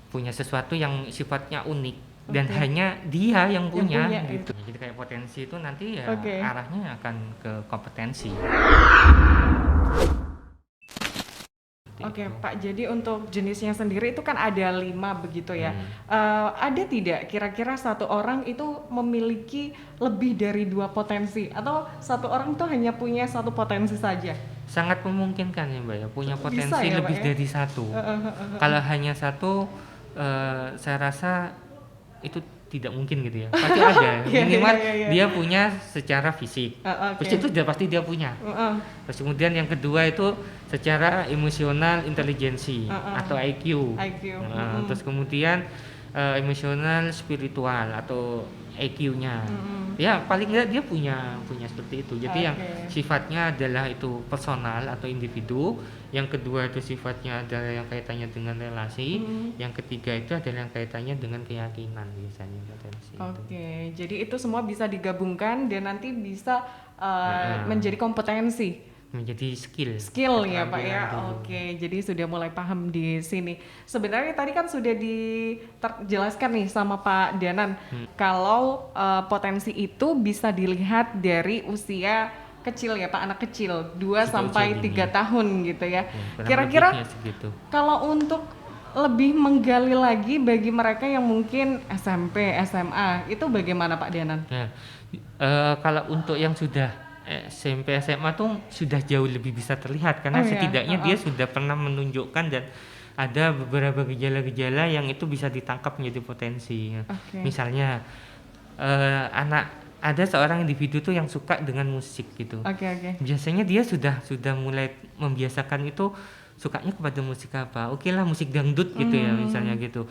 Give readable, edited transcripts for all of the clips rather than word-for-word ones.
punya sesuatu yang sifatnya unik dan Oke. hanya dia yang punya punya, gitu. Jadi kayak potensi itu nanti ya Oke. arahnya akan ke kompetensi. Oke, Itu. Pak. Jadi untuk jenisnya sendiri itu kan ada 5 begitu ya. Ada tidak kira-kira satu orang itu memiliki lebih dari 2 potensi atau satu orang itu hanya punya satu potensi saja? Sangat memungkinkan ya Mbak ya, punya Bisa potensi ya, Pak lebih ya? dari satu. Kalau hanya satu, saya rasa itu tidak mungkin gitu ya. Pasti ada, Iya, iya, minimal iya, iya. dia punya secara fisik. Oke. Terus itu sudah pasti dia punya. Heeh. Terus kemudian yang kedua itu secara emosional intelijensi atau IQ. IQ. Terus kemudian emosional spiritual atau EQ-nya. Ya paling nggak dia punya seperti itu. Jadi yang Oke. sifatnya adalah itu personal atau individu. Yang kedua itu sifatnya adalah yang kaitannya dengan relasi. Yang ketiga itu adalah yang kaitannya dengan keyakinan biasanya potensi itu. Oke, jadi itu semua bisa digabungkan dan nanti bisa menjadi kompetensi. Menjadi skill Ya Pak ya. keterampilan dulu. Oke, jadi sudah mulai paham di sini. Sebenarnya tadi kan sudah dijelaskan nih sama Pak Danan kalau potensi itu bisa dilihat dari usia kecil ya Pak, anak kecil 2 Sudah sampai usia 3 dini. tahun gitu ya. Kurang Kira-kira lebihnya segitu. kalau untuk lebih menggali lagi bagi mereka yang mungkin SMP, SMA, itu bagaimana Pak Danan? Nah, kalau untuk yang sudah SMP SMA tuh sudah jauh lebih bisa terlihat karena Oh ya, setidaknya dia sudah pernah menunjukkan dan ada beberapa gejala-gejala yang itu bisa ditangkap menjadi potensi. Oke. Misalnya ada seorang individu tuh yang suka dengan musik gitu. Oke. Biasanya dia sudah mulai membiasakan itu sukanya kepada musik apa. Oke lah musik dangdut gitu ya misalnya gitu.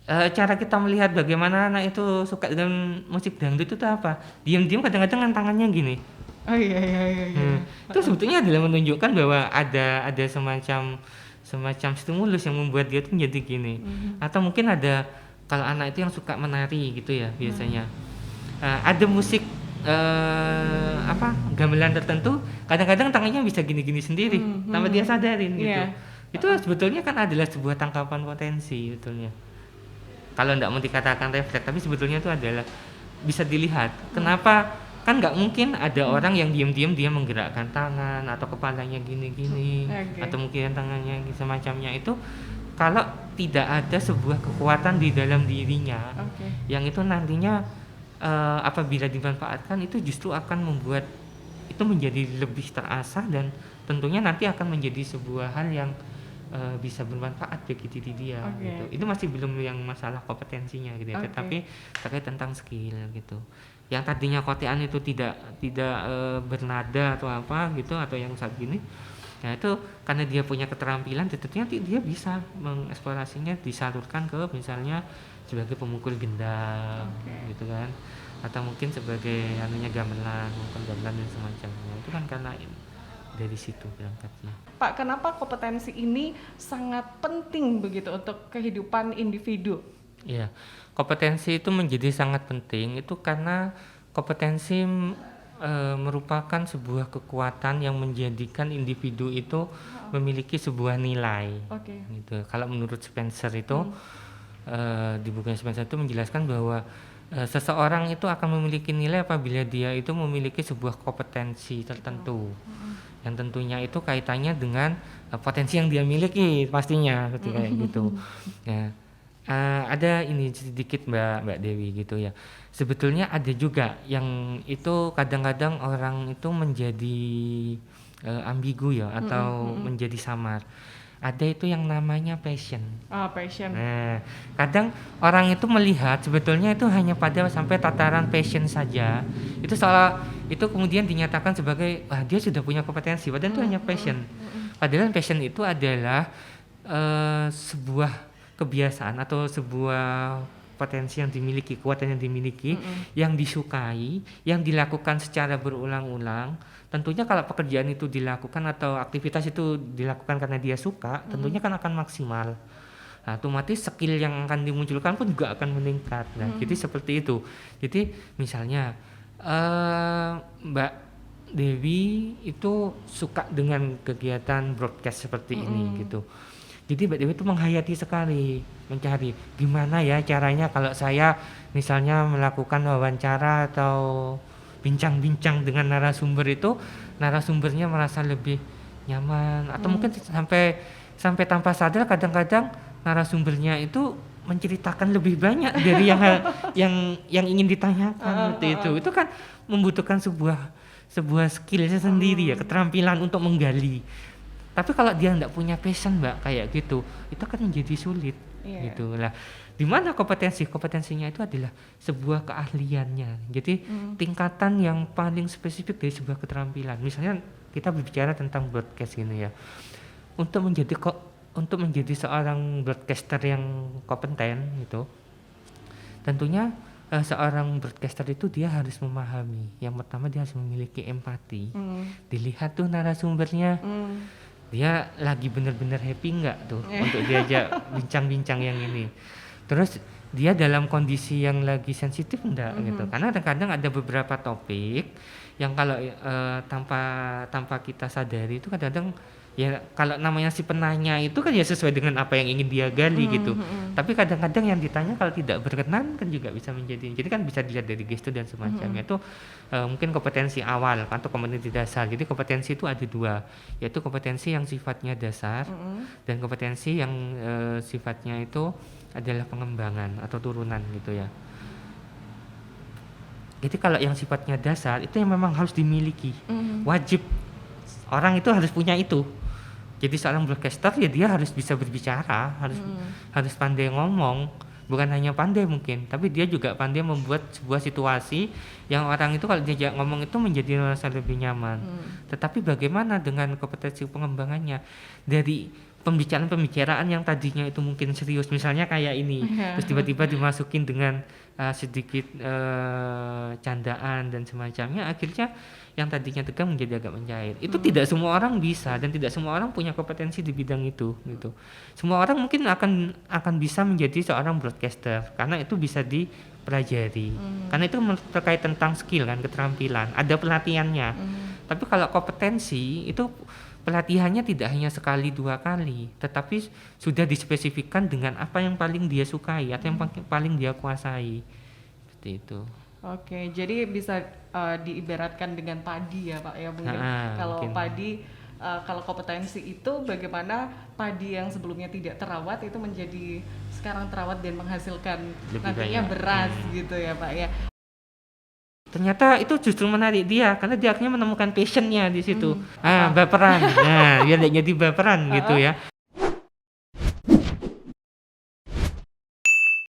Cara kita melihat bagaimana anak itu suka dengan musik dangdut itu apa? Diam-diam kadang-kadang kan tangannya gini. Oh iya. Itu sebetulnya adalah menunjukkan bahwa ada semacam stimulus yang membuat dia tuh menjadi gini. Atau mungkin ada kalau anak itu yang suka menari gitu ya biasanya. Ada musik gamelan tertentu, kadang-kadang tangannya bisa gini-gini sendiri tanpa dia sadarin gitu. Iya. Itu sebetulnya kan adalah sebuah tangkapan potensi sebetulnya. Kalau tidak mau dikatakan refleks, tapi sebetulnya itu adalah bisa dilihat. Kenapa? Kan nggak mungkin ada orang yang diam-diam dia menggerakkan tangan atau kepalanya gini-gini atau mungkin tangannya semacamnya itu kalau tidak ada sebuah kekuatan di dalam dirinya yang itu nantinya apabila dimanfaatkan itu justru akan membuat itu menjadi lebih terasah dan tentunya nanti akan menjadi sebuah hal yang bisa bermanfaat bagi diri dia gitu. Itu masih belum yang masalah kompetensinya gitu ya, tetapi terkait tentang skill gitu. Yang tadinya kotean itu tidak bernada atau apa gitu atau yang saat gini. Nah itu karena dia punya keterampilan tentunya dia bisa mengeksplorasinya disalurkan ke misalnya sebagai pemukul gendang gitu kan. Atau mungkin sebagai gamelan, mungkin gamelan dan semacamnya. Itu kan karena dari situ berangkatnya. Pak, kenapa kompetensi ini sangat penting begitu untuk kehidupan individu? Iya, kompetensi itu menjadi sangat penting itu karena kompetensi merupakan sebuah kekuatan yang menjadikan individu itu memiliki sebuah nilai. Gitu. Kalau menurut Spencer itu di bukunya Spencer itu menjelaskan bahwa seseorang itu akan memiliki nilai apabila dia itu memiliki sebuah kompetensi tertentu. Yang tentunya itu kaitannya dengan potensi yang dia miliki pastinya kayak gitu. Ya. Ada ini sedikit Mbak Dewi gitu ya. Sebetulnya ada juga yang itu kadang-kadang orang itu menjadi ambigu ya atau menjadi samar. Ada itu yang namanya passion. Passion. Nah, kadang orang itu melihat sebetulnya itu hanya pada sampai tataran passion saja. Itu soal itu kemudian dinyatakan sebagai dia sudah punya kompetensi, padahal itu hanya passion. Padahal passion itu adalah sebuah kebiasaan atau sebuah potensi yang dimiliki, kekuatan yang dimiliki, yang disukai, yang dilakukan secara berulang-ulang. Tentunya kalau pekerjaan itu dilakukan atau aktivitas itu dilakukan karena dia suka, tentunya kan akan maksimal. Nah, otomatis skill yang akan dimunculkan pun juga akan meningkat. Nah, jadi seperti itu. Jadi misalnya Mbak Dewi itu suka dengan kegiatan broadcast seperti ini gitu. Jadi Mbak Dewi itu menghayati sekali mencari gimana ya caranya kalau saya misalnya melakukan wawancara atau bincang-bincang dengan narasumber itu, narasumbernya merasa lebih nyaman atau mungkin sampai sampai tanpa sadar kadang-kadang narasumbernya itu menceritakan lebih banyak dari yang ingin ditanyakan itu. Itu kan membutuhkan sebuah skillnya sendiri ya, keterampilan untuk menggali. Tapi kalau dia nggak punya passion Mbak kayak gitu, itu akan menjadi sulit gitu lah. Di mana kompetensinya itu adalah sebuah keahliannya. Jadi tingkatan yang paling spesifik dari sebuah keterampilan. Misalnya kita berbicara tentang broadcast ini ya. Untuk menjadi seorang broadcaster yang kompeten gitu, tentunya seorang broadcaster itu dia harus memahami. Yang pertama dia harus memiliki empati. Dilihat tuh narasumbernya, dia lagi bener-bener happy nggak tuh untuk diajak bincang-bincang yang ini. Terus dia dalam kondisi yang lagi sensitif enggak gitu. Karena kadang-kadang ada beberapa topik yang kalau tanpa kita sadari itu kadang-kadang ya kalau namanya si penanya itu kan ya sesuai dengan apa yang ingin dia gali gitu. Tapi kadang-kadang yang ditanya kalau tidak berkenan kan juga bisa menjadi. Jadi kan bisa dilihat dari gestur dan semacamnya. Itu mungkin kompetensi awal atau kompetensi dasar. Jadi kompetensi itu ada dua, yaitu kompetensi yang sifatnya dasar dan kompetensi yang sifatnya itu adalah pengembangan atau turunan gitu ya. Jadi kalau yang sifatnya dasar itu yang memang harus dimiliki, wajib orang itu harus punya itu. Jadi seorang broadcaster ya dia harus bisa berbicara, harus pandai ngomong, bukan hanya pandai mungkin, tapi dia juga pandai membuat sebuah situasi yang orang itu kalau diajak ngomong itu menjadi merasa lebih nyaman. Tetapi bagaimana dengan kompetensi pengembangannya dari pembicaraan yang tadinya itu mungkin serius, misalnya kayak ini, terus tiba-tiba dimasukin dengan sedikit candaan dan semacamnya, akhirnya yang tadinya tegang menjadi agak mencair. Itu tidak semua orang bisa dan tidak semua orang punya kompetensi di bidang itu gitu. Semua orang mungkin akan bisa menjadi seorang broadcaster karena itu bisa dipelajari. Karena itu terkait tentang skill kan, keterampilan, ada pelatihannya. Tapi kalau kompetensi itu pelatihannya tidak hanya sekali dua kali, tetapi sudah dispesifikkan dengan apa yang paling dia sukai atau yang paling dia kuasai. Seperti itu. Oke, jadi bisa diibaratkan dengan padi ya Pak ya mungkin. Kalau mungkin. padi, kalau kompetensi itu bagaimana padi yang sebelumnya tidak terawat itu menjadi sekarang terawat dan menghasilkan Lebih nantinya banyak. beras gitu ya Pak ya. Ternyata itu justru menarik dia karena dia akhirnya menemukan passionnya di situ. Baperan. Nah, dia jadi baperan gitu ya.